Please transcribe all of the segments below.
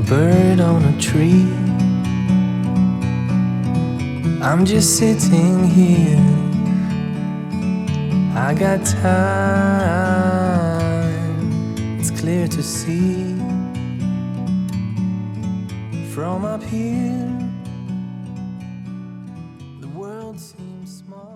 bird on a tree. I'm just sitting here, I got time, it's clear to see. From up here, the world seems small.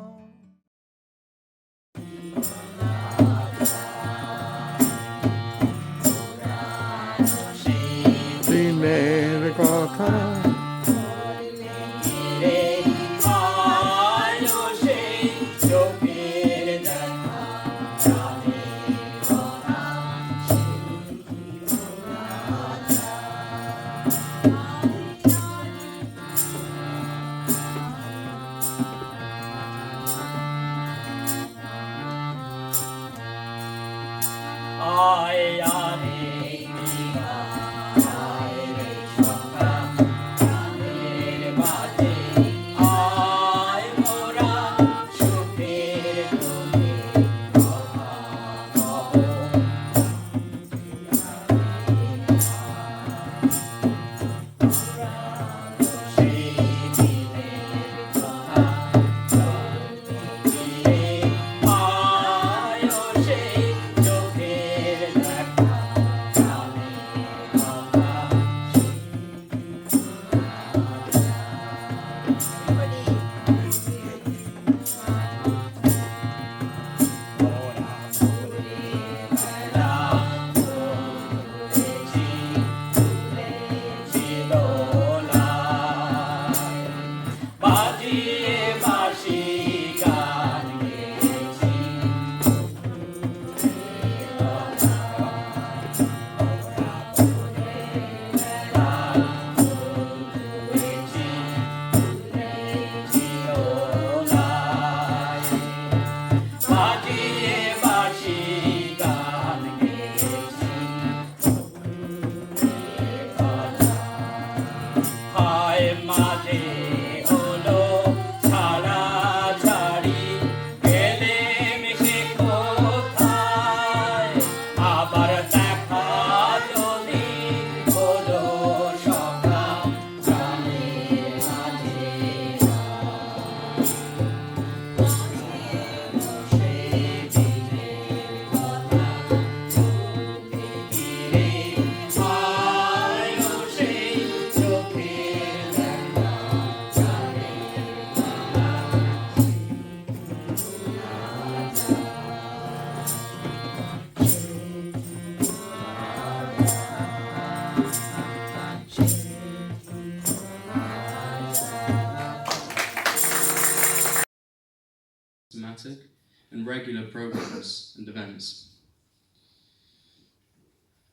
And regular programs and events.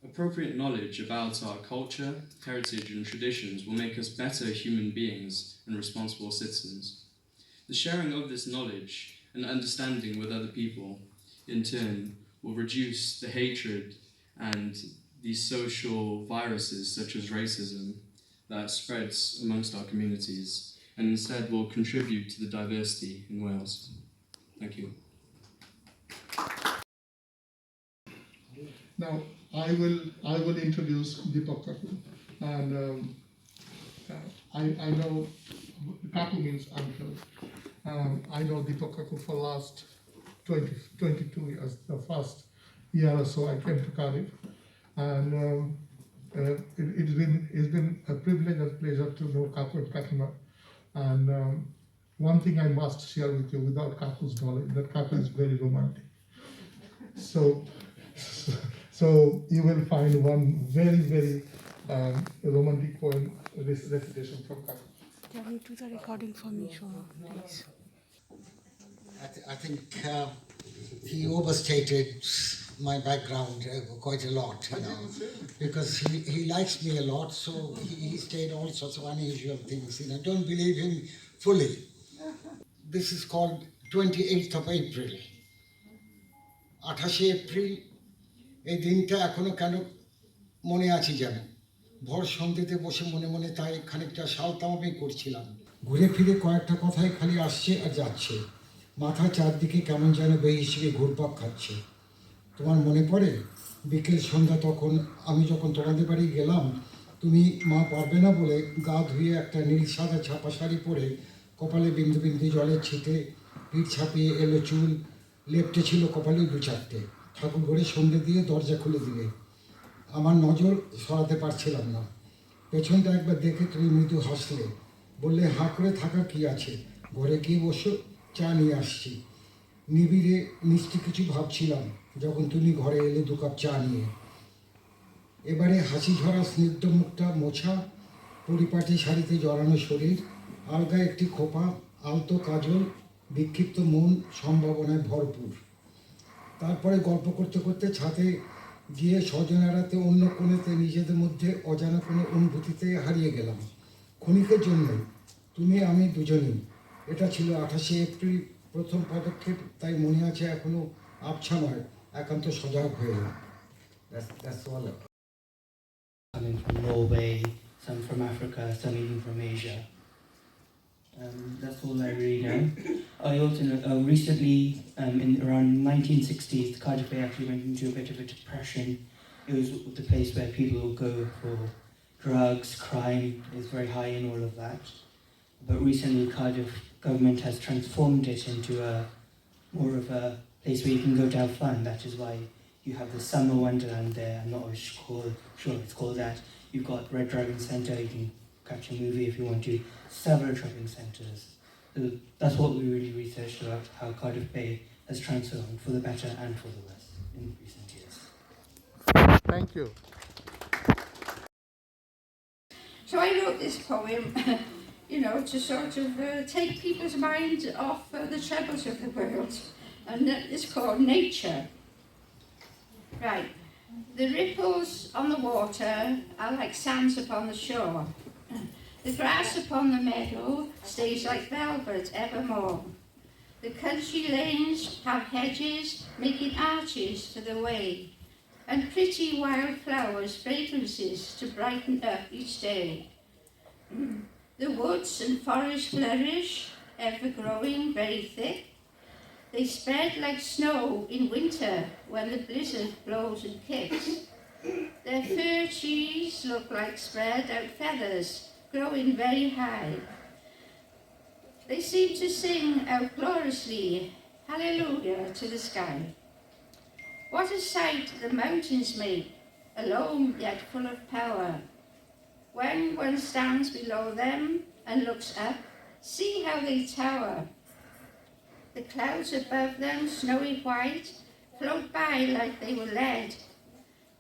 Appropriate knowledge about our culture, heritage and traditions will make us better human beings and responsible citizens. The sharing of this knowledge and understanding with other people, in turn, will reduce the hatred and the social viruses such as racism that spreads amongst our communities, and instead will contribute to the diversity in Wales. Thank you. Now, I will introduce Dipak Kaku, and I know Kaku means uncle. I know Dipak Kaku for last 22 years. The first year or so I came to Cardiff, and it's been a privilege and pleasure to know Kaku and Fatima. And one thing I must share with you without Kaku's knowledge, that Kaku is very romantic. So you will find one very, very romantic poem recitation from Kaku. Can you do the recording for me, Shoma, please? I think he overstated my background quite a lot, because he likes me a lot, so he stated all sorts of unusual things. I don't believe him fully. This is called 28th of April. 28 April, এই দিনটা এখনো কেন মনে আছে জানেন? ভোর সন্ধ্যেতে বসে মনে মনে তাই খানিকটা সালতামামি করছিলাম। ঘুরে ফিরে কয়েকটা কথাই খালি আসছে আর যাচ্ছে। মাথা চারদিকে কেমন যেন বেহিসেবে ঘুরপাক খাচ্ছে। তোমার মনে পড়ে বিকেল সন্ধ্যা তখন আমি যখন তোমাদের বাড়ি গেলাম, তুমি মা পারবে না বলে গা ধুয়ে একটা নীল সাদা ছাপা শাড়ি পরে কপালে বিন্দু বিন্দু জলের ছিটে পিঠ ছাপিয়ে এলো চুল, লেপটে ছিল কপালে 2-4টে। ঠাকুর ঘরে সন্ধে দিয়ে দরজা খুলে দিলে। আমার নজর সরাতে পারছিলাম না। পেছনটা একবার দেখে তুমি মৃদু হাসলে, বললে হাঁ করে থাকার কি আছে, ঘরে গিয়ে বসো, চা নিয়ে আসছি। নিবিড়ে মিষ্টি কিছু ভাবছিলাম যখন তুমি ঘরে এলে 2 কাপ চা নিয়ে। এবারে হাসি ঝরা স্নিগ্ধ মুখটা মোছা, পরিপাটি শাড়িতে জড়ানো শরীর, আলগা একটি খোপা, আলতো কাজল, বিক্ষিপ্ত মন, সম্ভাবনায় ভরপুর। তারপরে গল্প করতে করতে ছাদে গিয়ে স্বজনেরাতে অন্য কোণেতে নিজেদের মধ্যে অজানা কোনো অনুভূতিতে হারিয়ে গেলাম ক্ষণিকের জন্যই, তুমি আমি দুজনেই। এটা ছিল 28শে এপ্রিল, প্রথম পদক্ষেপ, তাই মনে আছে এখনো আবছা নয়, একান্ত সজাগ হয়ে এলাম। That's all. Coming from Norway, some from Africa, some even from Asia. That's all I really know. I also know recently, in around 1960s, the Cardiff Bay actually went into a bit of a depression. It was the place where people would go for drugs, crime is very high and all of that. But recently, Cardiff government has transformed it into a more of a place where you can go to have fun. That is why you have the summer wonderland there. I'm not sure it's called that. You've got Red Dragon Centre, you can catch a movie if you want to. Several shopping centres. So that's what we really researched about, how Cardiff Bay has transformed for the better and for the worse in recent years. Thank you. So I wrote this poem, to sort of take people's mind off the troubles of the world. And it's called Nature. Right. The ripples on the water are like sands upon the shore. The grass upon the meadow stays like velvet evermore. The country lanes have hedges making arches for the way, and pretty wild flowers, fragrances to brighten up each day. The woods and forests flourish, ever growing very thick. They spread like snow in winter when the blizzard blows and kicks. Their fir trees look like spread out feathers, growing very high. They seem to sing out gloriously, hallelujah, to the sky. What a sight the mountains make, alone yet full of power. When one stands below them and looks up, see how they tower. The clouds above them, snowy white, float by like they were lead.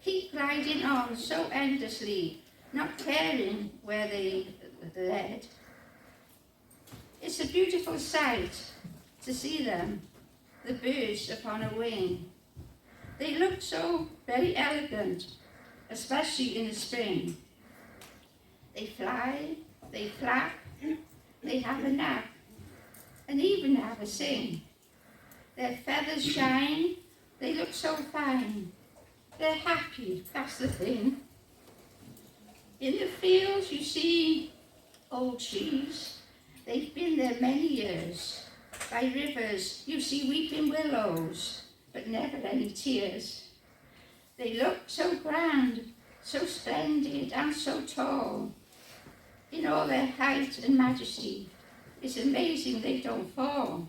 Keep gliding on so endlessly, not caring where they led. It's a beautiful sight to see them, the birds upon a wing. They look so very elegant, especially in the spring. They fly, they flap, they have a nap, and even have a sing. Their feathers shine, they look so fine. They're happy, that's the thing. In the fields you see old trees, they've been there many years. By rivers you see weeping willows, but never any tears. They look so grand, so splendid and so tall, in all their height and majesty. It's amazing they don't fall.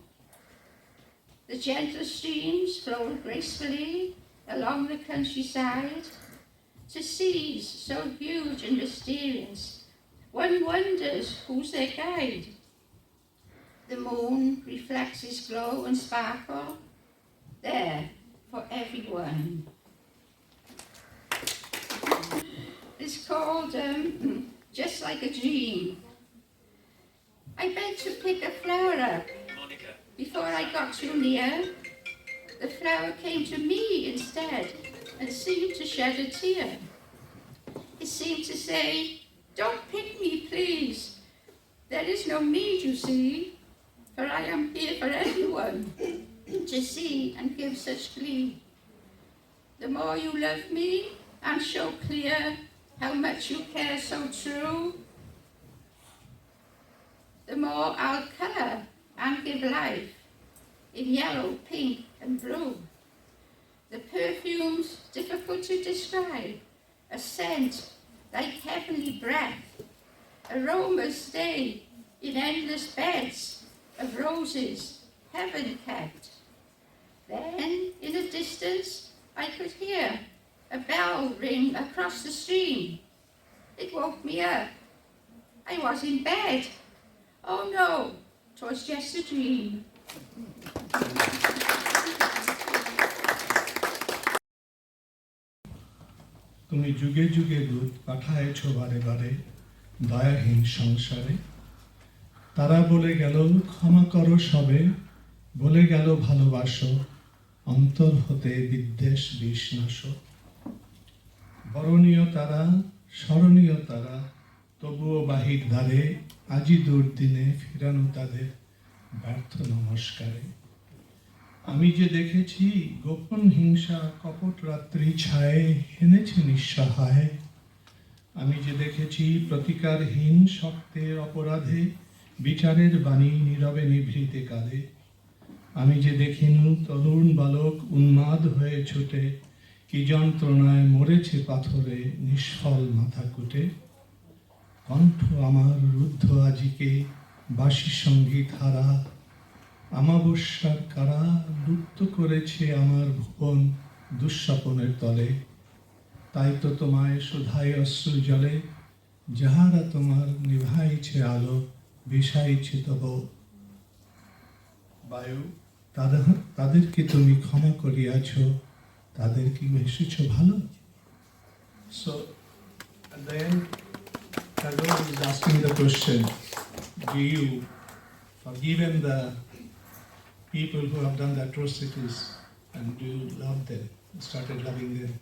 The gentle streams flow gracefully along the countryside to seas so huge and mysterious. One wonders who's their guide. The moon reflects its glow and sparkle there for everyone. It's called Just Like a Dream. I begged to pick a flower up. Before I got too near, the flower came to me instead and seemed to shed a tear. It seemed to say, "Don't pick me, please. There is no need, you see, for I am here for everyone to see and give such glee. The more you love me and show clear how much you care so true, the more I'll colour and give life in yellow, pink and blue. The perfume's difficult to describe, a scent like heavenly breath. Aromas stay in endless beds of roses, heaven kept. Then, in the distance, I could hear a bell ring across the stream. It woke me up. I was in bed. Oh no, 'twas just a dream. তুমি যুগে যুগে দূত পাঠায়েছ বারে বারে দয়াহীন সংসারে। তারা বলে গেল ক্ষমা করো সবে, বলে গেল ভালোবাসো, অন্তর হতে বিদ্বেষ বিষ্ণাস। বরণীয় তারা, স্মরণীয় তারা, তবুও বাহির দ্বারে আজি দুর্দিনে ফিরানো তাদের ব্যর্থ নমস্কারে। আমি যে দেখেছি গোপন হিংসা কপট রাত্রি ছায়ে হেনেছে নিঃসহায়। আমি যে দেখেছি প্রতিকারহীন শক্তের অপরাধে বিচারের বাণী নীরবে নিভৃতে কাঁদে। আমি যে দেখিনু তরুণ বালক উন্মাদ হয়ে ছুটে কি যন্ত্রণায় মরেছে পাথরে নিষ্ফল মাথা কুটে। কণ্ঠ আমার রুদ্ধ আজিকে বাসি সঙ্গীত হারা, আমাবস্যার কারা লুপ্ত করেছে আমার ভুবন দুঃস্বপনের তলে। তাই তো তোমায় শুধাই অশ্রু জলে, যাহারা তোমার নিভাইছে আলো বিষাইছে তব বায়ু। তাদেরকে তুমি ক্ষমা করিয়াছ, তাদের কি বেসেছ ভালো? So at the end, Tagore is asking the question, do you forgiven the people who have done the atrocities and do you love them, started loving them?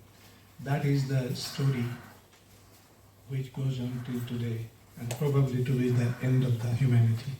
That is the story which goes on till today and probably to be the end of the humanity.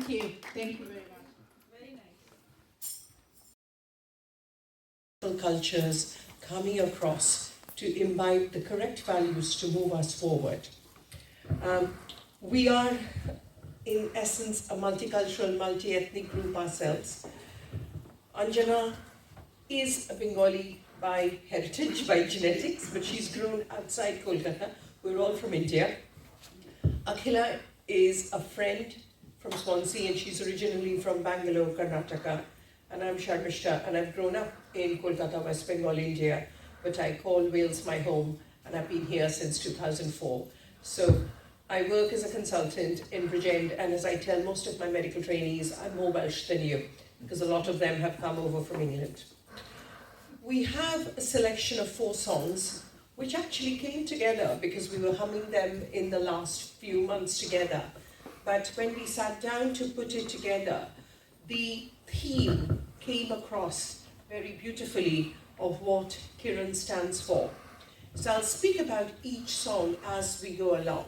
Thank you. Thank you very much. Very nice. Cultures coming across to imbibe the correct values to move us forward. We are, in essence, a multicultural, multi-ethnic group ourselves. Anjana is a Bengali by heritage, by genetics, but she's grown outside Kolkata. We're all from India. Akhila is a friend from Swansea, and she's originally from Bangalore, Karnataka. And I'm Sharmistha, and I've grown up in Kolkata, West Bengal, India, but I call Wales my home, and I've been here since 2004. So I work as a consultant in Bridgend, and as I tell most of my medical trainees, I'm more Welsh than you, because a lot of them have come over from England. We have a selection of 4 songs, which actually came together because we were humming them in the last few months together. But when we sat down to put it together, the theme came across very beautifully of what KIRAN stands for. So I'll speak about each song as we go along.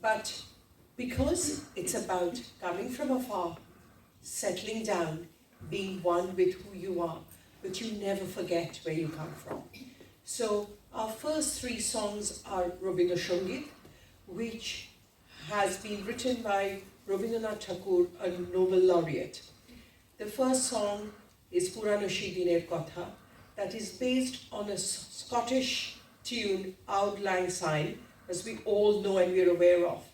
But because it's about coming from afar, settling down, being one with who you are, but you never forget where you come from. So our first 3 songs are Rabindra Sangit, which has been written by Rabindranath Tagore, a Nobel laureate. The first song is Purano Sei Diner Kotha, that is based on a Scottish tune, Auld Lang Syne, as we all know and we're aware of.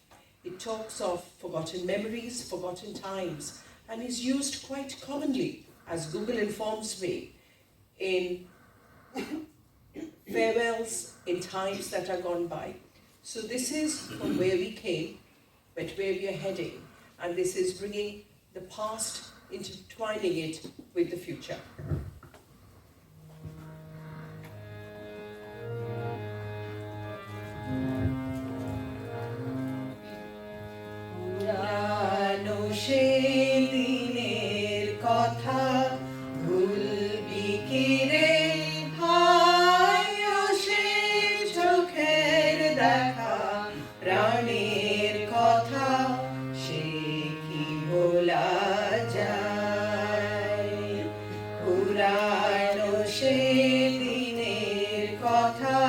It talks of forgotten memories, forgotten times, and is used quite commonly, as Google informs me, in farewells in times that are gone by. So this is from where we came, but where we are heading, and this is bringing the past, intertwining it with the future. Purano sei diner kotha bhulbi ki re, hayo sei chokher dekha praner kotha sei ki bhola jay. Purano sei diner kotha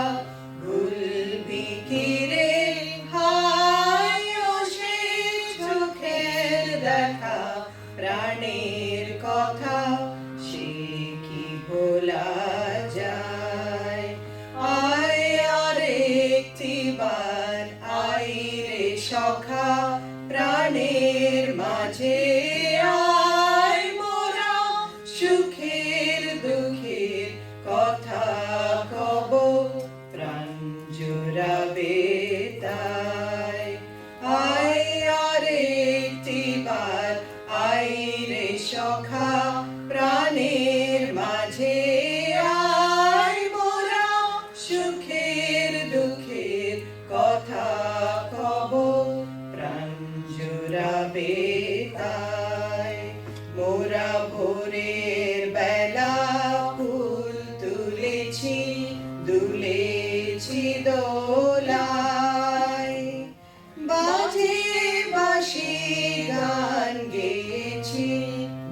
bhulbi ki re, hayo sei chokher dekha praner kotha sei ki bhola jay. Ay arekti bar ay re shokha praner majhe ay mora shukher dukher kotha kobo pran jurabe tai. Ay arekti bar ay re shokha praner majhe ay mora shukher dukher kotha kobo pran jurabe tai. Mora bhorer bela phul tulechi dulechi dolai, baje bashi gan gechi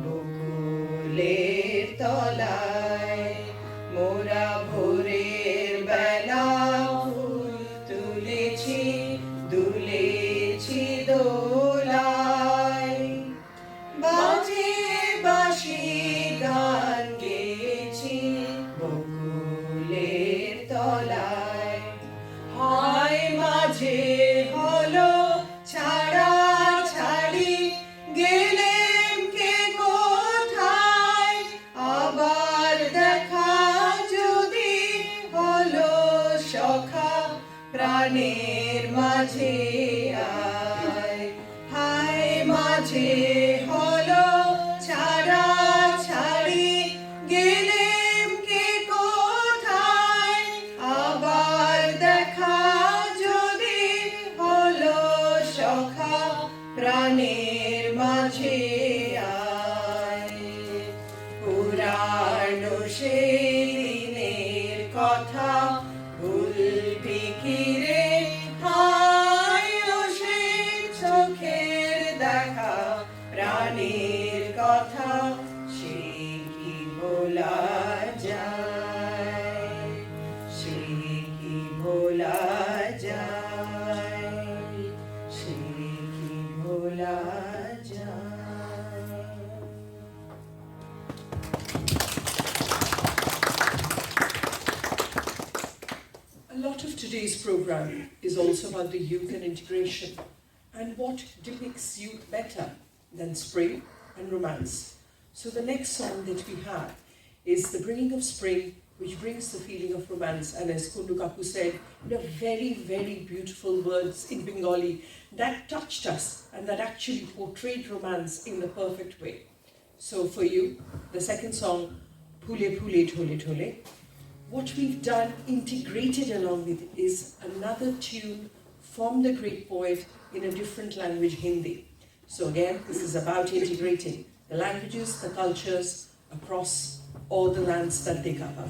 bukuler tolai. Mora bhorer bela phul tulechi dulechi dolai, baje bashi gan gechi bukuler tolai. Hai maje holo chara chari gelem ke kothay, abar dekha jodi holo shokha praner majhe ay. Hai maje holo chara chari gelem ke kothay, abar dekha jodi holo shokha praner majhe ay. Purano sei diner kotha bhulbi ki re, hayo sei chokher today's program is also about the youth and integration. And what depicts youth better than spring and romance? So the next song that we have is The Bringing of Spring, which brings the feeling of romance. And as Kundu Kapu said, very, very beautiful words in Bengali that touched us and that actually portrayed romance in the perfect way. So for you, the second song, Phule Phule Dhole Dhole. What we've done, integrated along with it, is another tune from the great poet in a different language, Hindi. So again, this is about integrating the languages, the cultures across all the lands that they cover.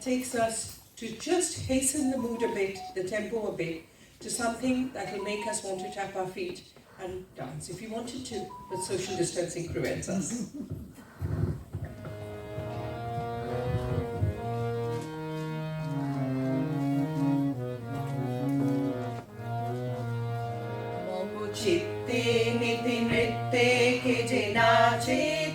Takes us to just hasten the mood a bit, the tempo a bit, to something that will make us want to tap our feet and dance if you wanted to, but social distancing prevents us.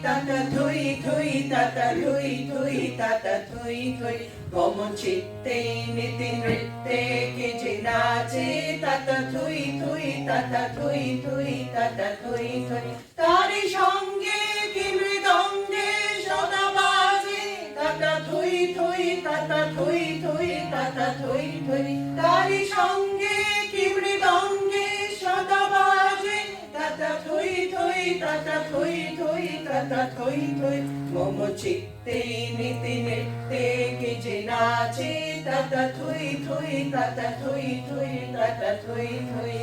Tata thui thui tata thui thui tata thui thui Momo chitte niti nritte ke je nache tata thui thui tata thui thui tata thui thui Tari shonge ki mridonge shoda baje tata thui thui tata thui thui tata thui thui Tari shonge ki mridonge shoda baje tata thui thui tata thui thui tata thui thui Momo chitte niti nritte ke je nache tata thui thui tata thui thui tata thui thui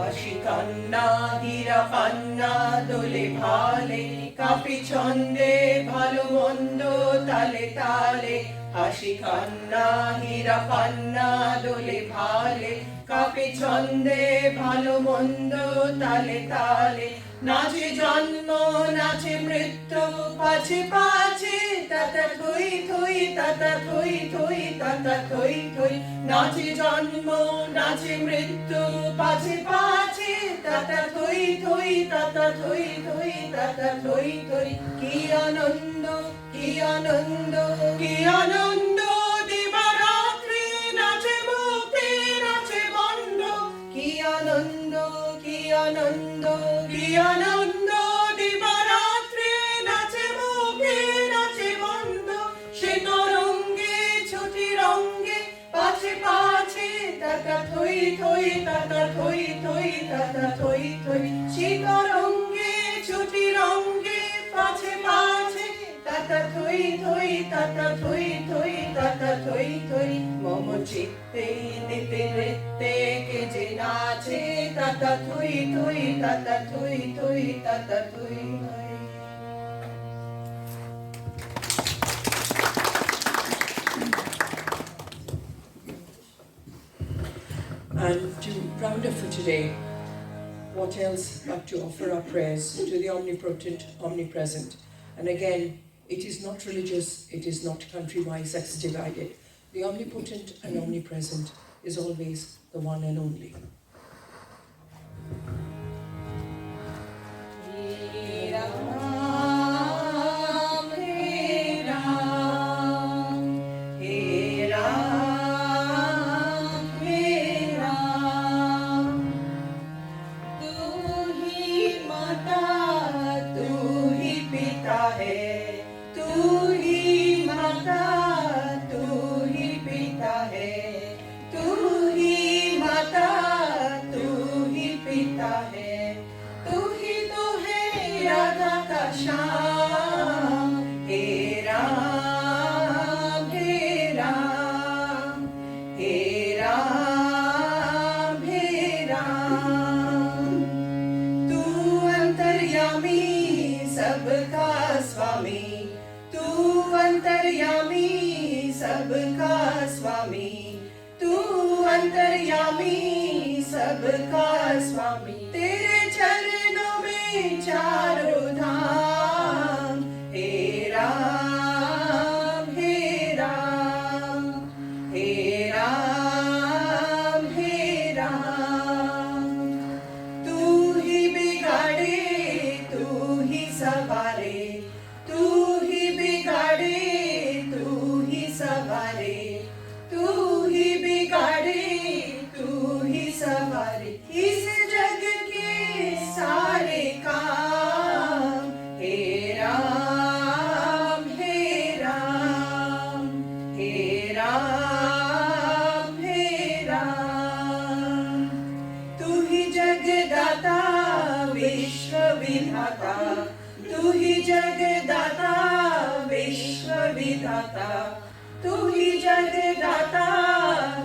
Ashikanna hirapanna dole bhale kapi chonde bhalo mondo tale tale Ashikanna hirapanna dole bhale kapi chonde bhalo mondo tale tale Nache janmo nache mrityu pache pache tata thui thui tata thui thui tata thui thui Nache janmo nache mrityu pache pache tata thui thui tata thui thui tata thui thui Ki anando ki anando ki anando divaratri nache mukti nache bondo Ki anando ki anando ki anando divaratri nache mukti nache bondo She toronge chuti ronge pache pache tata thui thui tata thui thui tata thui thui She toronge chuti ronge pache pache tata tata thui thui tata thui thui tata thui thui mom chitte nite nritte ke je nache tata thui thui tata thui thui tata thui thui. And to round up for today, what else but to offer our prayers to the omnipotent, omnipresent. And again, it is not religious, it is not country-wise that's divided. The omnipotent and omnipresent is always the one and only. सबका स्वामी तेरे चरणों में चारों धाम हे राम हे राम हे राम हे राम तू ही बिगाड़े तू ही सवारे तू ही बिगाड़े तू ही सवारे तू ही बिगाड़े सवारी इस जग के सारे काम हे राम हे राम हे राम हे राम तू ही जगदाता विश्व विधाता तू ही जगदाता विश्व विधाता तू ही जगदाता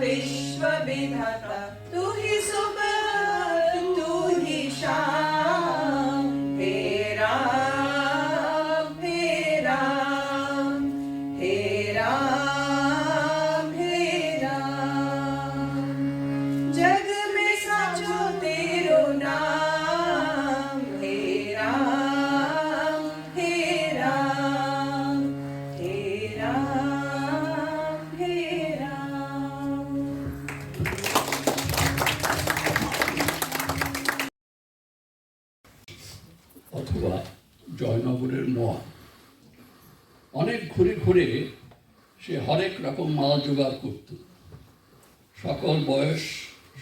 विश्व विधाता तू ही सुबह तू ही शाम हे राम हे राम हे राम हे राम जग में साचो तेरो नाम हे राम हे राम हे राम हे राम. অথবা জয়নগরের মোয়া অনেক ঘুরে ঘুরে সে হরেক রকম মাল জোগাড় করত সকল বয়স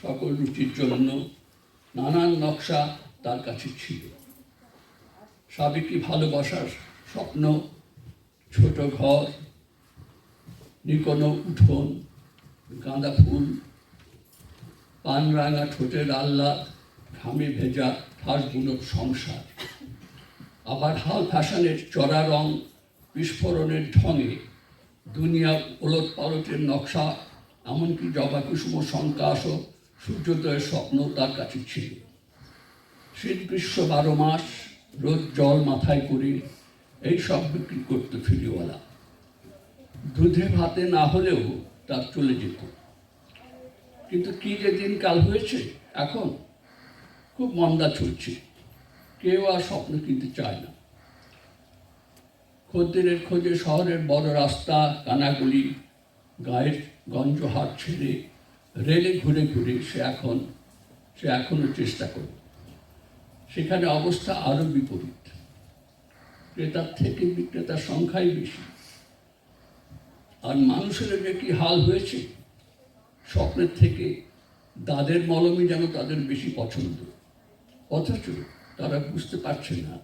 সকল রুচির জন্য নানান নকশা তার কাছে ছিল সাবেকি ভালোবাসার স্বপ্ন ছোট ঘর নিকোনো উঠোন গাঁদা ফুল পান রাঙা ঠোঁটের আহ্লাদ ঘামে ভেজা ঠাসবুনোর সংসার আবার হাল ফ্যাশনের চড়া রং বিস্ফোরণের ঢঙে দুনিয়ার ওলট পালটের নকশা এমনকি জবা কুসুম সংকাশও সূর্যোদয়ের স্বপ্ন তার কাছে ছিল শীত গ্রীষ্ম 12 মাস রোদ জল মাথায় করে এই সব বিক্রি করতো ফিরিওয়ালা দুধে ভাতে না হলেও তার চলে যেত কিন্তু কি যে দিনকাল হয়েছে এখন খুব মন্দা চলছে কেউ আর স্বপ্ন কিনতে চায় না খদ্দেরের খোঁজে শহরের বড় রাস্তা কানাগলি গায়ের গঞ্জহাট ছেড়ে রেলে ঘুরে ঘুরে সে এখনো চেষ্টা করে সেখানে অবস্থা আরও বিপরীত ক্রেতার থেকে বিক্রেতার সংখ্যাই বেশি আর মানুষের যে কি হাল হয়েছে স্বপ্নের থেকে দাদের মলমই যেন তাদের বেশি পছন্দ অথচ তারা বুঝতে পারছে না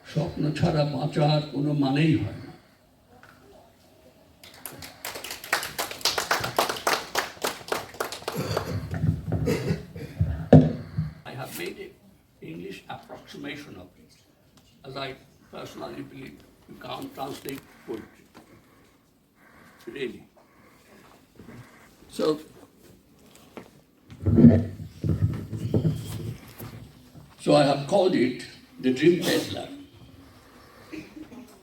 স্বপ্ন ছাড়া বাঁচার কোনো মানেই হয় না I have made an English approximation of it, as I personally believe You can't translate poetry. Really. So I have called it the Dream Peddler.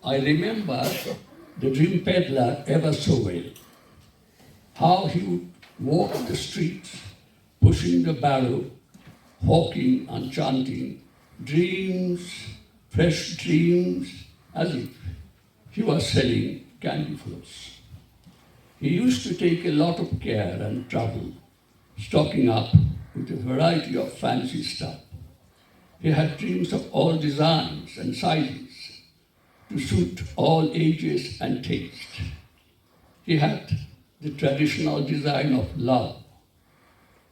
I remember the Dream Peddler ever so well. How he would walk the streets, pushing the barrow, hawking and chanting, dreams, fresh dreams, as if he was selling candy floss. He used to take a lot of care and trouble, stocking up with a variety of fancy stuff. He had dreams of all designs and sizes to suit all ages and taste. He had the traditional design of love,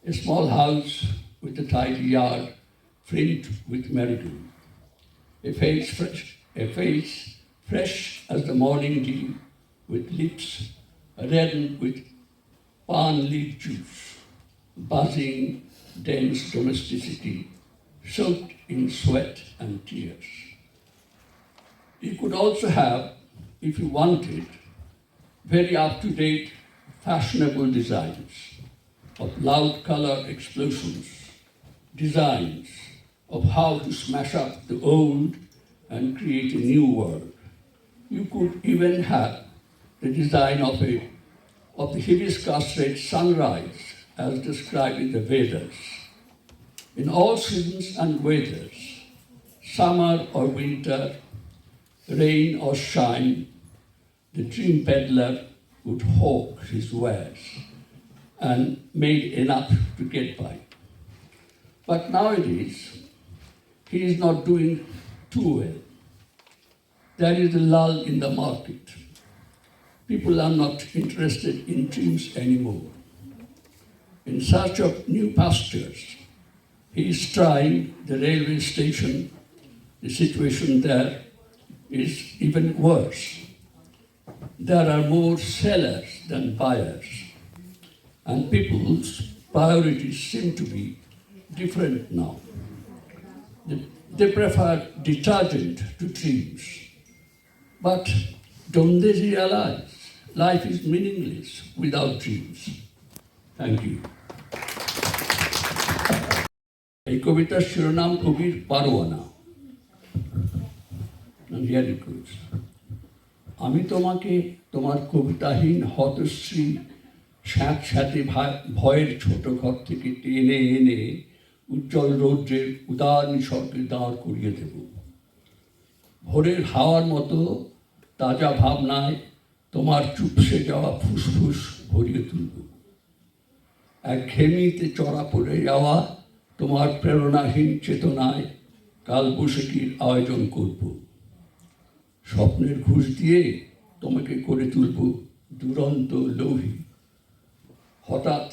a small house with a tidy yard fringed with marigold, a face fresh as the morning dew, with lips reddened with palm leaf juice, buzzing, dense domesticity, soaked in sweat and tears. You could also have, if you wanted, very up-to-date, fashionable designs of loud color explosions, designs of how to smash up the old and create a new world. You could even have the design of the hibiscus red sunrise as described in the Vedas. In all seasons and weathers, summer or winter, rain or shine, the dream peddler would hawk his wares and made enough to get by. But nowadays, he is not doing too well. There is a lull in the market. People are not interested in dreams anymore. In search of new pastures, he is trying the railway station. The situation there is even worse. There are more sellers than buyers, and people's priorities seem to be different now. They prefer detergent to dreams. But don't they realize life is meaningless without dreams? Thank you. এই কবিতার শিরোনাম কবির পারোয়ানা। And here it goes. আমি তোমাকে তোমার কবিতাহীন হতশ্রী স্যাঁতস্যাঁতে ভয়ের ছোট ঘর থেকে টেনে এনে উজ্জ্বল রৌদ্রের উদার নিসর্গে দাঁড় করিয়ে দেব। ভোরের হাওয়ার মতো তাজা ভাবনায় তোমার চুপসে যাওয়া ফুসফুস ভরিয়ে তুলব। একঘেয়েমিতে চড়া পড়ে যাওয়া তোমার প্রেরণাহীন চেতনায় কালবৈশাখীর আয়োজন করব। স্বপ্নের ঘুষ দিয়ে তোমাকে করে তুলব দুরন্ত লৌহী। হঠাৎ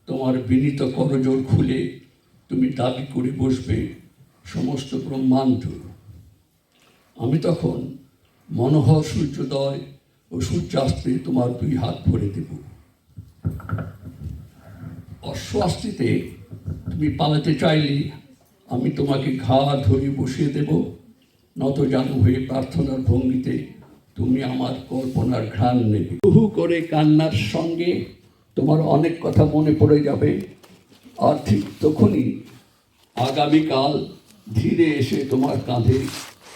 তোমার বিনীত করজোড় খুলে তুমি দাবি করে বসবে সমস্ত ব্রহ্মাণ্ড। আমি তখন মনোহর সূর্যোদয় ও সূর্যাস্তে তোমার দুই হাত ভরে দেব। অস্বস্তিতে তুমি পালাতে চাইলে আমি তোমাকে ঘাড় ধরে বসিয়ে দেব। নতজানু হয়ে প্রার্থনার ভঙ্গিতে তুমি আমার কল্পনার ঘ্রাণ নেবে। হুহু করে কান্নার সঙ্গে তোমার অনেক কথা মনে পড়ে যাবে, আর ঠিক তখনই আগামীকাল ধীরে এসে তোমার কাঁধে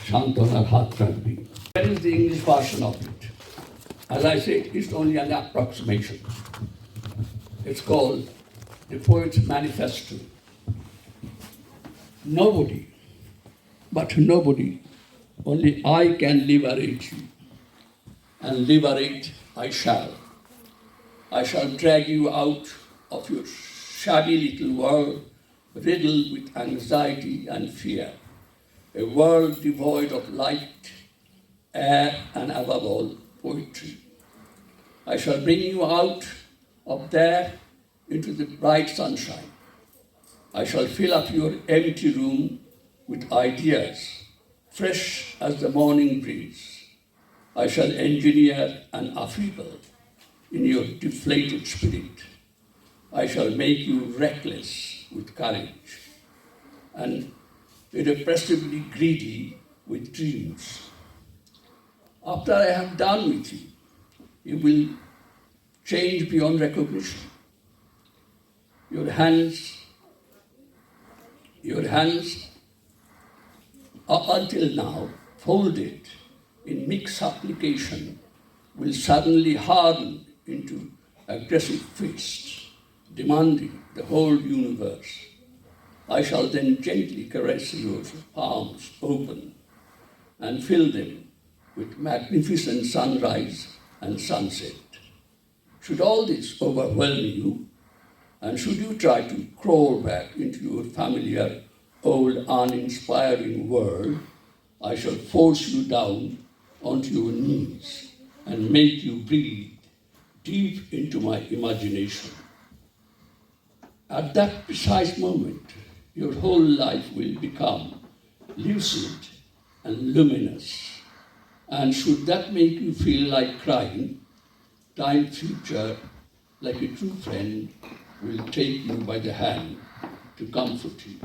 সান্ত্বনার হাত রাখবে। That is the English version of it. As I said, it's only an approximation. It's called the Poet's Manifesto. Nobody, but nobody, only I can liberate you. And liberate I shall. I shall drag you out of your shabby little world, riddled with anxiety and fear. A world devoid of light, air, and above all, poetry. I shall bring you out of there into the bright sunshine. I shall fill up your empty room with ideas, fresh as the morning breeze. I shall engineer an upheaval in your deflated spirit. I shall make you reckless with courage and irrepressibly greedy with dreams. after I have done with you, you will change beyond recognition. Your hands up until now folded in mixed supplication will suddenly harden into aggressive fists, demanding the whole universe. I shall then gently caress your palms open and fill them with magnificent sunrise and sunset. Should all this overwhelm you, and should you try to crawl back into your familiar, old, uninspiring world, I shall force you down onto your knees and make you breathe deep into my imagination. At that precise moment, your whole life will become lucid and luminous. And should that make you feel like crying, time future, like a true friend, will take you by the hand to comfort you.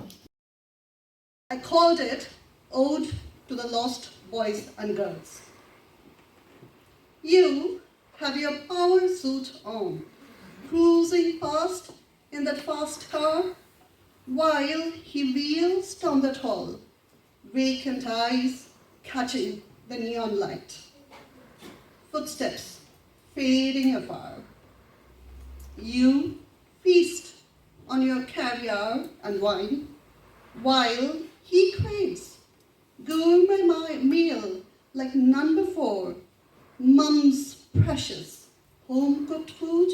I called it Ode to the Lost Boys and Girls. You have your power suit on, cruising past in that fast car, while he wheels down that hall, vacant eyes catching the neon light. Footsteps fading afar. You feast on your caviar and wine, while he craves gourmet meal like none before, Mum's precious home-cooked food.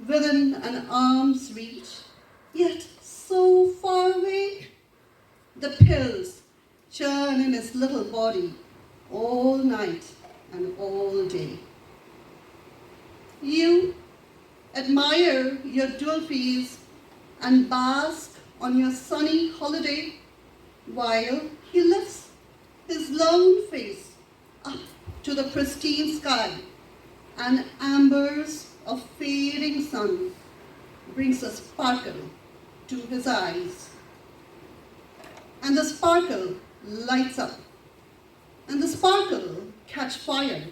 Within an arm's reach, yet so far away, the pills churn in his little body all night and all day. You admire your Dulfies and bask on your sunny holiday, while he lifts his lone face up to the pristine sky, and ambers of fading sun brings a sparkle to his eyes. And the sparkle lights up, and the sparkle catch fire,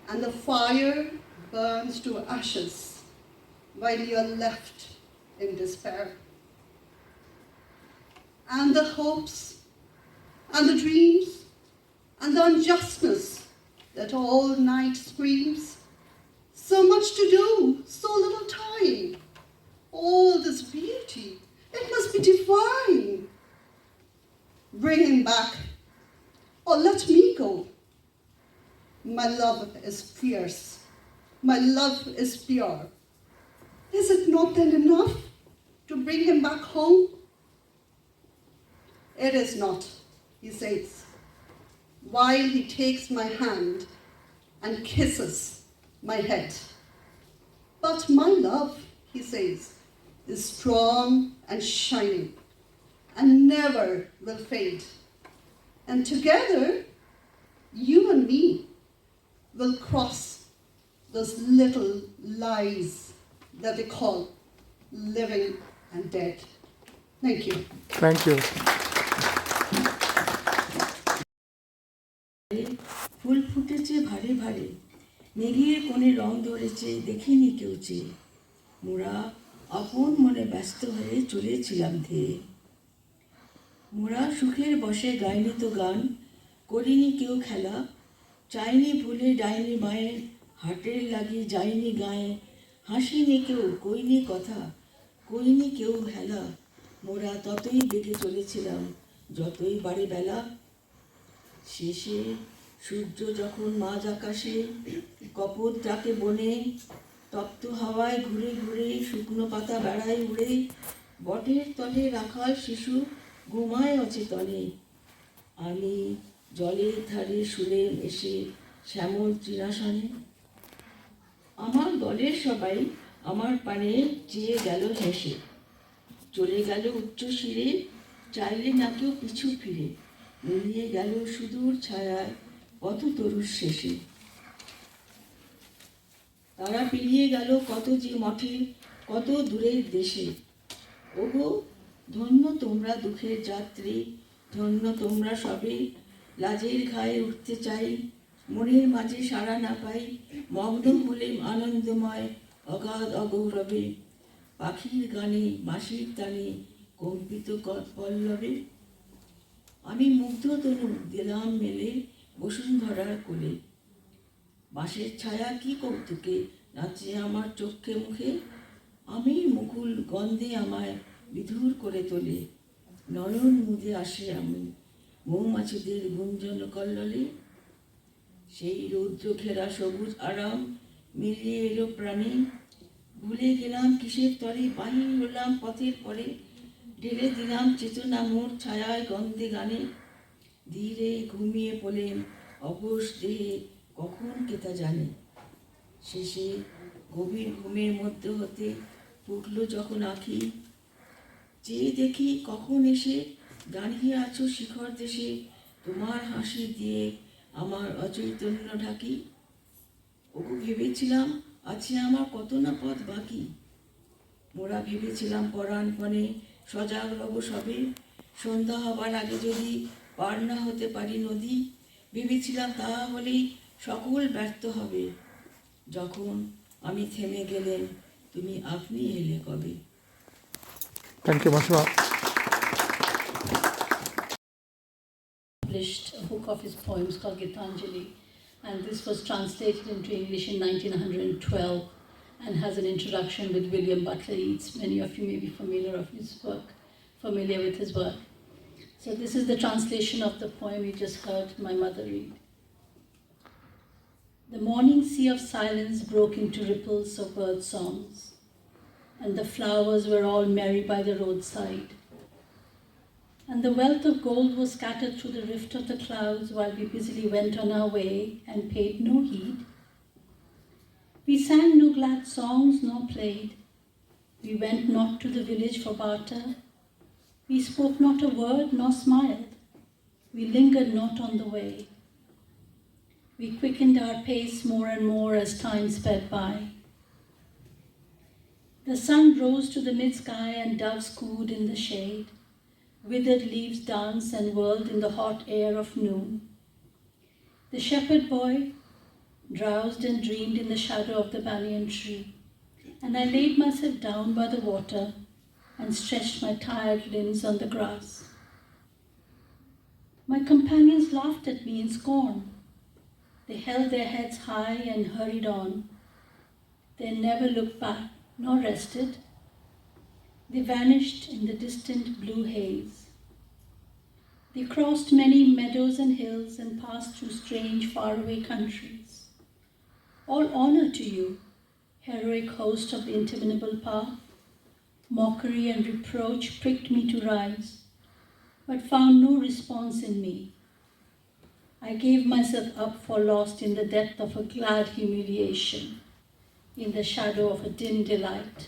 and the fire burns to ashes while you are left in despair. And the hopes, and the dreams, and the unjustness that all night screams. So much to do, so little time. All this beauty, it must be divine. Bring him back, or let me go. My love is fierce, my love is pure. Is it not then enough to bring him back home? It is not, he says, while he takes my hand and kisses my head. But my love, he says, is strong and shining and never will fade. And together, you and me will cross those little lies that they call living and dead. Thank you. Thank you. ফুল ফুটেছে ভারে ভারে, মেঘের কোণে রং ধরেছে দেখিনি কেউ চেয়ে, মোরা আপন মনে ব্যস্ত হয়ে চলেছিলাম ধেয়ে। মোরা সুখের বসে গাইনি তো গান, করিনি কেউ খেলা, চাইনি ভুলে ডাইনি মায়ের হাটের লাগি যাইনি গায়ে, হাসিনি কেউ কইনি কথা, কইনি কেউ হেলা, মোরা ততই বেগে চলেছিলাম যতই বাড়ে বেলা। শেষে সূর্য যখন মাঝ আকাশে কপত ডাকে বনে, তপ্ত হাওয়ায় ঘুরে ঘুরে শুকনো পাতা বেড়ায় উড়ে, বটের তলে রাখাল শিশু ঘুমায় অচেতনে। আমি জলের ধারে শুলে এসে শ্যামল তৃণাসনে। আমার দলের সবাই আমার পানে চেয়ে গেল হেসে, চলে গেল উচ্চ শিরে, চাইলে না কেউ পিছু ফিরে, মিলিয়ে গেল সুদূর ছায়ায় পথ তরুর শেষে। তারা পেরিয়ে গেল কত যে মঠে, কত দূরের দেশে। ওগো ধন্য তোমরা দুঃখের যাত্রী, ধন্য তোমরা সবে, লাজের ঘায়ে উঠতে চাই, মনের মাঝে সাড়া না পাই, মগ্ন হলেম আনন্দময় অগাধ অগৌরবে, পাখির গানে বাঁশির তানে কম্পিত পল্লবে। আমি মুগ্ধ তনু দিলাম মেলে বসুন্ধরার কোলে, বাঁশের ছায়া কি কৌতুকে নাচে আমার চোখে মুখে, আমি মুকুল গন্ধে আমায় বিধুর করে তোলে, নয়ন মুদে আসে আমি মৌমাছিদের গুঞ্জন কল্লোলে। সেই রৌদ্র ঘেরা সবুজ আরাম মিলিয়ে এলো প্রাণে, ভুলে গেলাম কিসের তরে, বাহির হলাম পথের পরে, ঢেলে দিলাম চেতনা মোর ছায়ায় গন্ধে গানে, ধীরে ঘুমিয়ে পড়লেন অবশ দেহে কখন কেতা জানে। শেষে গভীর ঘুমের মধ্য হতে ফুটল যখন আঁখি, চেয়ে দেখি কখন এসে দাঁড়িয়ে আছো শিখর দেশে, তোমার হাসি দিয়ে আমার অচৈতন্য ঢাকি। ওগো ভেবেছিলাম আছে আমার কত না পথ বাকি, মোরা ভেবেছিলাম পরাণপণে সজাগ রব সবে, সন্ধ্যা হবার আগে যদি পার না হতে পারি নদী, ভেবেছিলাম তাহা হলেই সকল ব্যর্থ হবে, যখন আমি থেমে গেলেন তুমি আপনি এলে কবে। Thank you, Masha. Published a book of his poems called Gitanjali, and this was translated into English in 1912 and has an introduction with William Butler Yeats. Many of you may be familiar with his work. So this is the translation of the poem you just heard my mother read. The morning sea of silence broke into ripples of bird songs, and the flowers were all merry by the roadside. And the wealth of gold was scattered through the rift of the clouds while we busily went on our way and paid no heed. We sang no glad songs nor played. We went not to the village for barter. We spoke not a word nor smiled. We lingered not on the way. We quickened our pace more and more as time sped by. The sun rose to the mid-sky and doves cooed in the shade. Withered leaves danced and whirled in the hot air of noon. The shepherd boy drowsed and dreamed in the shadow of the banyan tree, and I laid myself down by the water and stretched my tired limbs on the grass. My companions laughed at me in scorn. They held their heads high and hurried on. They never looked back nor rested. They vanished in the distant blue haze. They crossed many meadows and hills and passed through strange, faraway countries. All honor to you, heroic host of the interminable path. Mockery and reproach pricked me to rise, but found no response in me. I gave myself up for lost in the depth of a glad humiliation, in the shadow of a dim delight.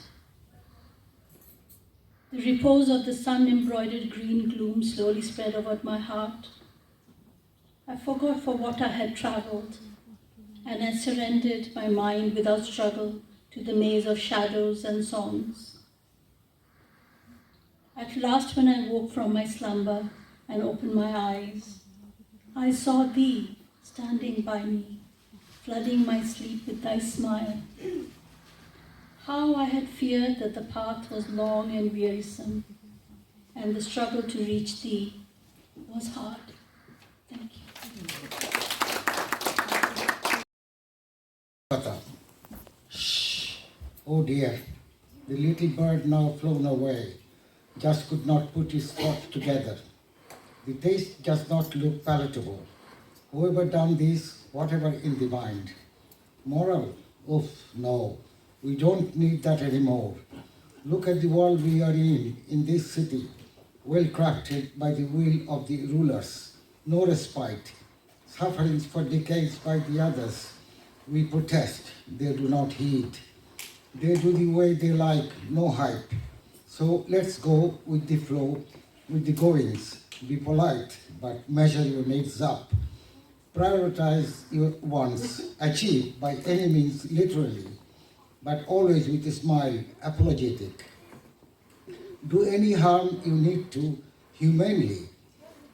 The repose of the sun-embroidered green gloom slowly spread over my heart. I forgot for what I had traveled, and I surrendered my mind without struggle to the maze of shadows and songs. At last, when I woke from my slumber and opened my eyes, I saw thee standing by me, flooding my sleep with thy smile. How I had feared that the path was long and wearisome, and the struggle to reach thee was hard. Thank you. Oh dear, the little bird now flown away, just could not put his thoughts together. The taste does not look palatable. Whoever done this, whatever in the mind. Moral? Oof, no. We don't need that anymore. Look at the world we are in this city, well crafted by the will of the rulers. No respite. Sufferings for decades by the others. We protest, they do not heed. They do the way they like, no hype. So let's go with the flow, with the goings. Be polite, but measure your needs up. Prioritize your wants, achieve by any means literally, but always with a smile, apologetic. Do any harm you need to, humanely.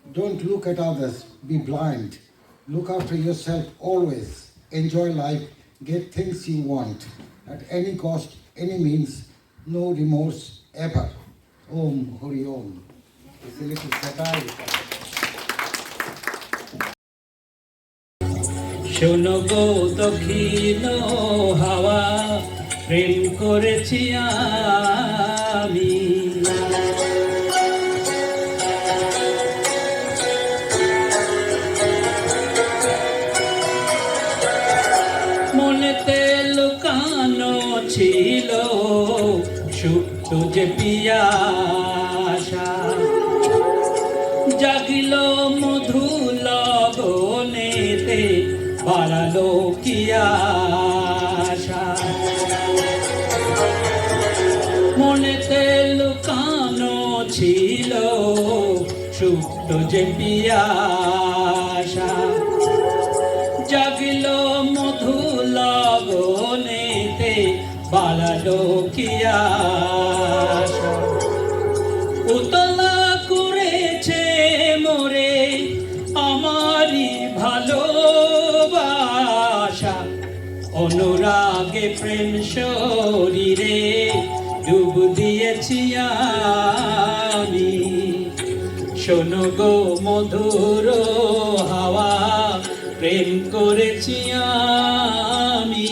Don't look at others, be blind. Look after yourself always. Enjoy life, get things you want. At any cost, any means, no remorse ever. Om Hari Om. It's a little satire. শোনো গো দক্ষিণ হাওয়া প্রেম করেছি আমি মনেতে লুকানো ছিল সুপ্ত যে পিয়াসা জাগিল মধু লগনেতে বাড়ালো কি আশা মনেতে লুকানো ছিল সুপ্ত যে পিয়াসা জাগিল মধু লগনেতে বাড়ালো কি আশা উতলা করেছে মোরে আমারই ভালোবাসা অনুরাগে প্রেম শরীরে ডুব দিয়েছি আমি শোনো গো মধুর হাওয়া প্রেম করেছি আমি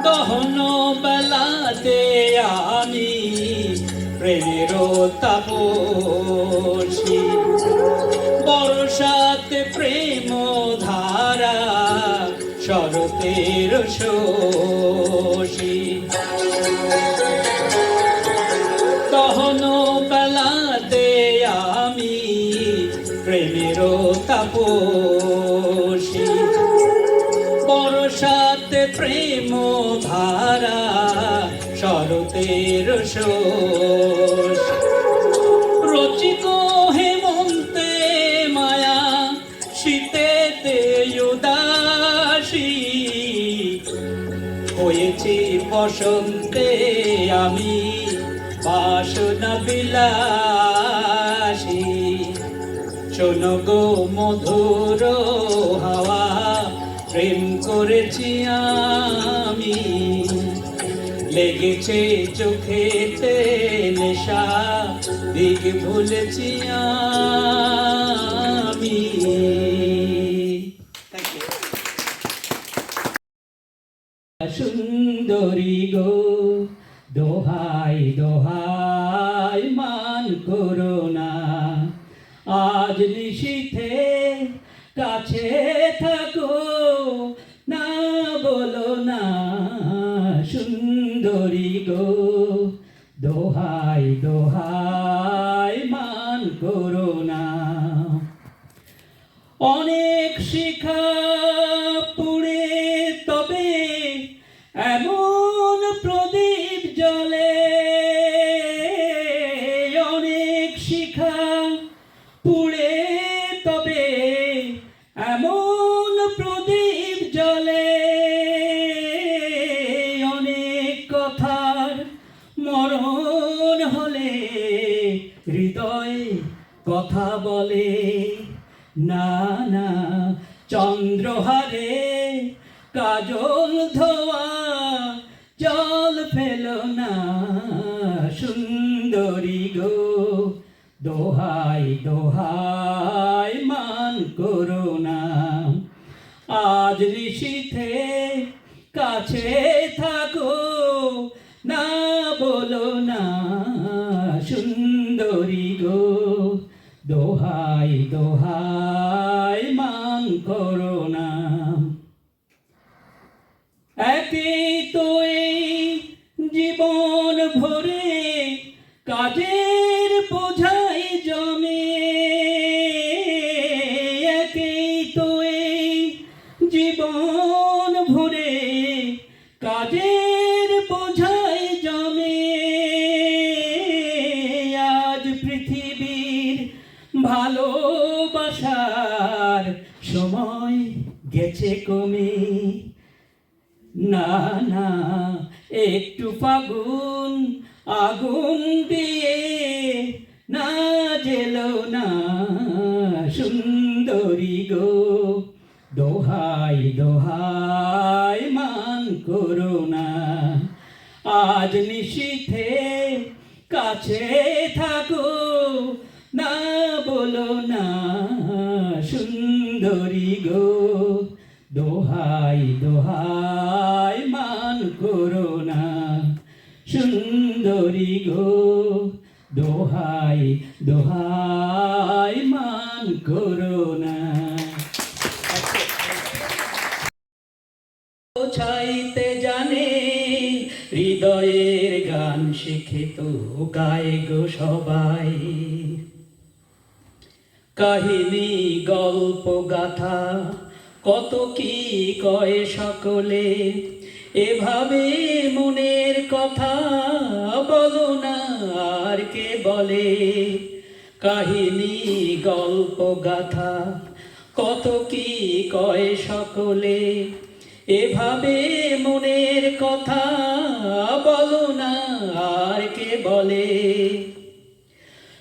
গহন বেলাতে আমি প্রেমের তাপসী বর্ষাতে প্রেম ধারা শরতের শোষী গহন বেলাতে আমি প্রেমের তাপসী বর্ষাতে প্রেম ধারা শরতের শোষ রচিত হেমন্তে মায়া শীতেতে উদাসী হয়েছি বসন্তে আমি বাসনা বিলাসী শোনো গো মধুর হাওয়া প্রেম করেছি আমি লেগেছে চোখেতে নেশা দিক ভুলেছি আমি সুন্দরী গো দোহাই দোহাই মান করো না আজ নিশীথে কাছে থাকো না বলো না সুন্দরী গো দোহাই দোহাই মান করো না অনেক শিখা পুড়ে তবে এমন প্রদীপ জ্বলে অনেক শিখা পুড়ে তবে এমন প্রদীপ জ্বলে অনেক কথার মরণ হলে হৃদয় কথা বলে না না চন্দ্রহারে কাজল ধোয়া জল ফেল না সুন্দরী গো দোহাই দোহাই মান করো না আজ নিশীথে কাছে থাকো না বলো না সুন্দরী গো দোহাই দোহাই মান করো না একই তো এই জীবন ভরে কাজের বোঝাই জমে একই তো এই জীবন ভরে কাজের বোঝাই জমে ফাগুন আগুন দিয়ে না জেলো না সুন্দরী গো, দোহাই দোহাই মান করো না। আজ নিশীথে কাছে থাকো, না বলো না সুন্দরী গো, দোহাই দোহাই মান করো না সুন্দরী গো, দোহাই দোহাই মান করো না। চাইতে জানে হৃদয়ের গান শিখে তো গায়ে গো সবাই, কাহিনী গল্প গাথা কত কি কয় সকলে, এভাবে মনের কথা বলো না আর কে বলে। কাহিনী গল্প গাথা কত কি কয় সকলে, এভাবে মনের কথা বলো না আর কে বলে।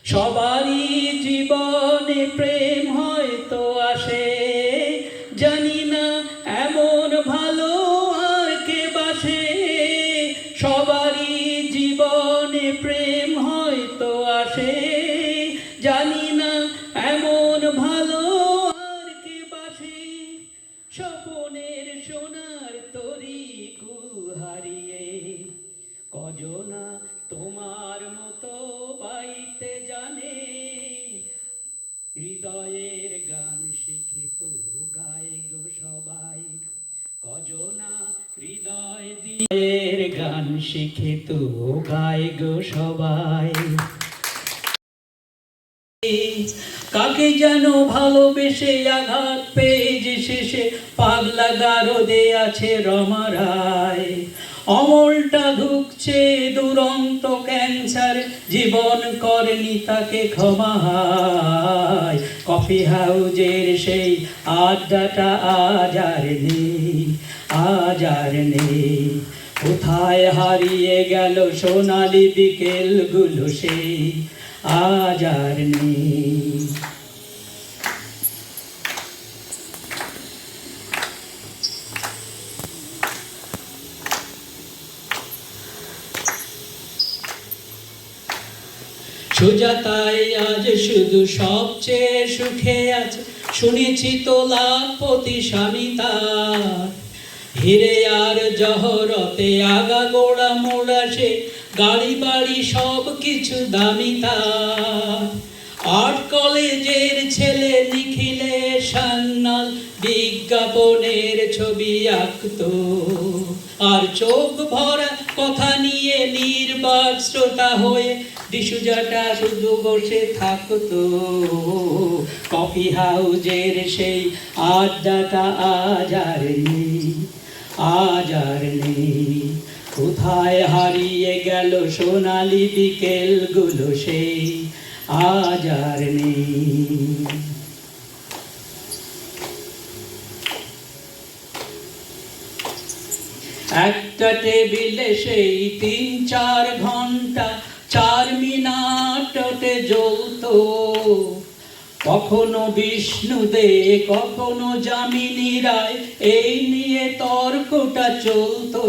সবারই জীবনে প্রেম হয়তো আসে, জানি না এমন ভালো আর কে বাসে। সবারই জীবনে প্রেম হয়তো আসে, জানি না এমন ভালো আর কে বাসে। স্বপনের সোনার তরি কুল হারিয়ে কজনা তোমার মতো বাইতে জানে, হৃদয়ের গান শিখে তো গায়ে গো সবাই, কজনা হৃদয় দিয়ের গান শিখে তো গায়ে গো সবাই। কাকে যেন ভালোবেসে আঘাত পেয়ে যে শেষে পাগলা গারদে আছে রমারায়, অমলটা ঢুকছে দুরন্ত ক্যান্সার, জীবন করেনি তাকে ক্ষমা। কফি হাউজের সেই আড্ডাটা আজ আর নেই, আজ আর নেই। কোথায় হারিয়ে গেল সোনালি বিকেলগুলো সেই, আজ আর নেই। সুজাতাই আজ শুধু সবচেয়ে সুখে আছে, শুনেছি তো লাখপতি স্বামী তার। হিরে আর জহরতে আগা গোড়া মোড়া সে, গাড়ি বাড়ি সব কিছু দামি তার। আর্ট কলেজের ছেলে নিখিলে সান্নাল বিজ্ঞাপনের ছবি আঁকতো, আর চোখ ভরা কথা নিয়ে নির্বাক শ্রোতা হয়ে ডিসুজাটা শুধু বসে থাকতো। কফি হাউজের সেই আড্ডাটা আজ আর নেই, আজ আর নেই। কোথায় হারিয়ে গেল সোনালি বিকেলগুলো সেই, আজ আর নেই। একটা টেবিলে সেই 3-4 ঘন্টা 4 মিনিটে জ্বলতো, কখনো বিষ্ণুদে কখনো যামিনী রায়, এই নিয়ে তর্কটা চলতো।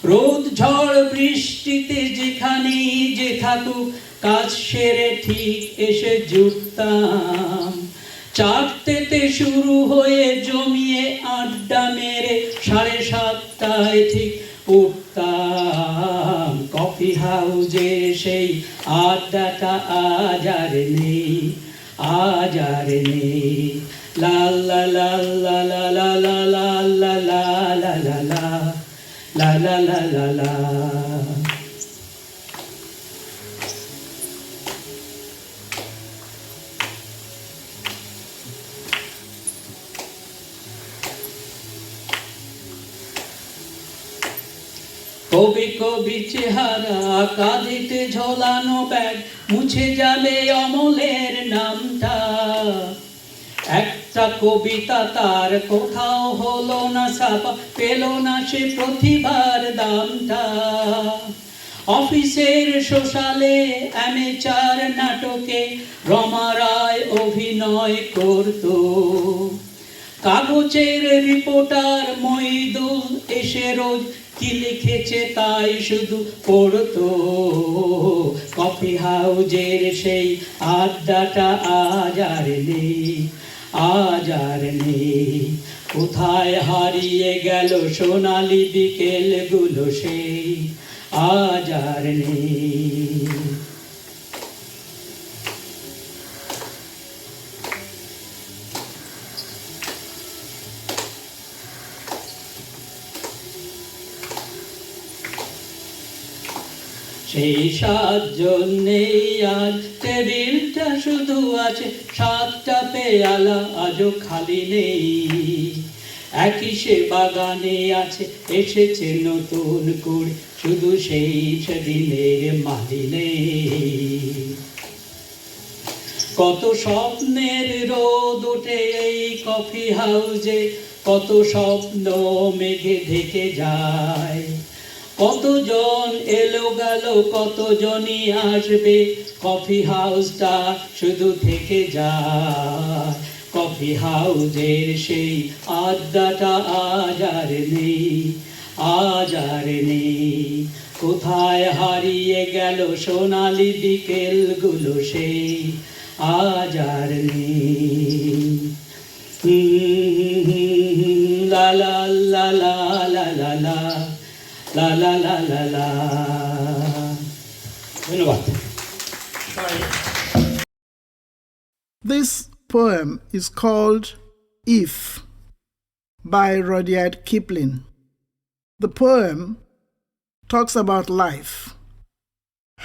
রোদ ঝড় বৃষ্টিতে যেখানেই যে থাকুক, কাজ সেরে ঠিক এসে জুটতাম। 4টেতে শুরু হয়ে জমিয়ে আড্ডা মেরে 7:30টায় ঠিক উঠতাম। কফি হাউজে সেই আড্ডাটা আজ আর নেই, আজ আর নেই। লা লা লা লা লা লা লা লা লা লা লা লা লা লা লা লা লা। কবি কবি চেহারা, কাঁধেতে ঝোলানো ব্যাগ, মুছে যাবে অমলের নামটা। একটা যা কবিতা তার কোথাও হলো না ছাপা, পেল না সে প্রতিভার দামটা। অফিসের সোশ্যালে অ্যামেচার নাটকে রমা রায় অভিনয় করত, কাগজের রিপোর্টার মইদুল এসে রোজ কি লিখেছে তাই শুধু পড়তো। কফি হাউজের সেই আড্ডাটা আজ আর নেই, আজ আর নেই। কোথায় হারিয়ে গেল সোনালি বিকেলগুলো সেই, আজ আর নেই। সেই 7 জন নেই আজ, টেবিলটা শুধু আছে, 7টা পেয়ালা আজও খালি নেই। একই সে বাগানে আছে, এসেছে নতুন করে, শুধু সেই সেদিনের মালি নেই। কত স্বপ্নের রোদ ওঠে এই কফি হাউজে, কত স্বপ্ন মেঘে ঢেকে যায়। কতজন এলো গেল, কতজনই আসবে, কফি হাউসটা শুধু থেকে যায়। কফি হাউজের সেই আড্ডাটা আজ আর নেই, আজ আর নেই। কোথায় হারিয়ে গেল সোনালি বিকেলগুলো সেই, আজ আর নেই। লা লা লা লা লা লা লা La la la la la. ধন্যবাদ। This poem is called If by Rudyard Kipling. The poem talks about life,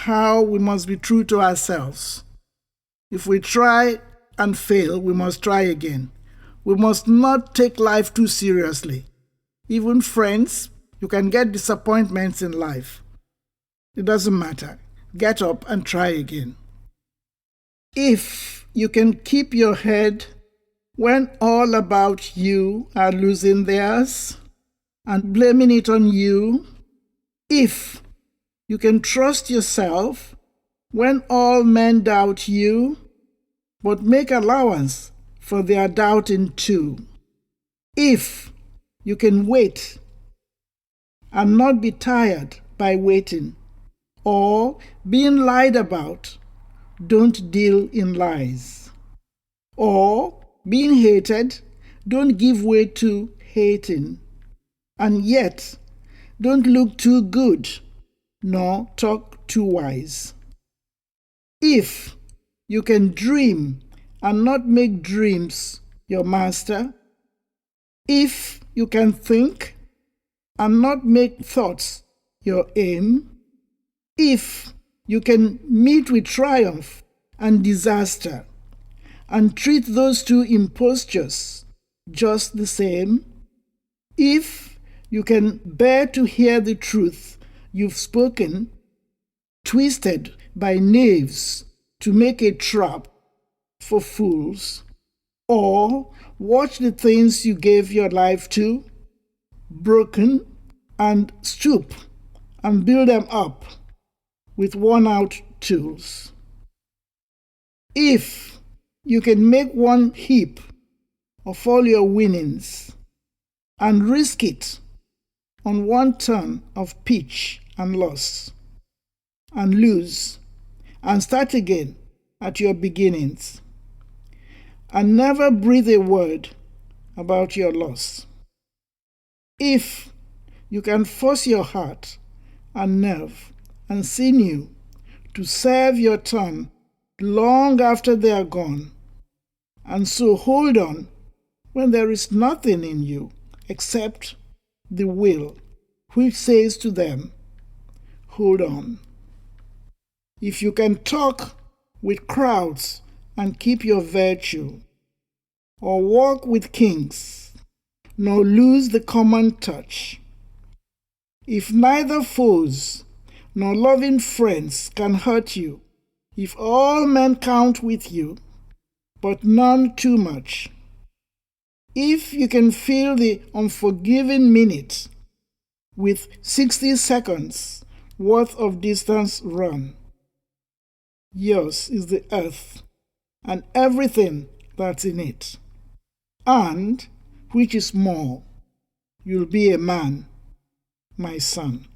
how we must be true to ourselves. If we try and fail, we must try again. We must not take life too seriously. Even friends, you can get disappointments in life. It doesn't matter. Get up and try again. If you can keep your head when all about you are losing theirs and blaming it on you, if you can trust yourself when all men doubt you, but make allowance for their doubting too, if you can wait and not be tired by waiting, or being lied about, don't deal in lies, or being hated, don't give way to hating, and yet don't look too good, nor talk too wise. If you can dream and not make dreams your master, if you can think and not make thoughts your aim, if you can meet with triumph and disaster and treat those two impostures just the same, if you can bear to hear the truth you've spoken, twisted by knaves to make a trap for fools, or watch the things you gave your life to broken and stoop and build them up with worn-out tools. If you can make one heap of all your winnings and risk it on 1 ton of pitch and loss, and lose and start again at your beginnings, and never breathe a word about your loss. If you can force your heart and nerve and sinew to serve your turn long after they are gone, and so hold on when there is nothing in you except the will which says to them, hold on. If you can talk with crowds and keep your virtue, or walk with kings, nor lose the common touch, if neither foes nor loving friends can hurt you, if all men count with you, but none too much, If you can fill the unforgiving minute with 60 seconds worth of distance run, yours is the earth and everything that's in it. And, which is more, you'll be a man, my son.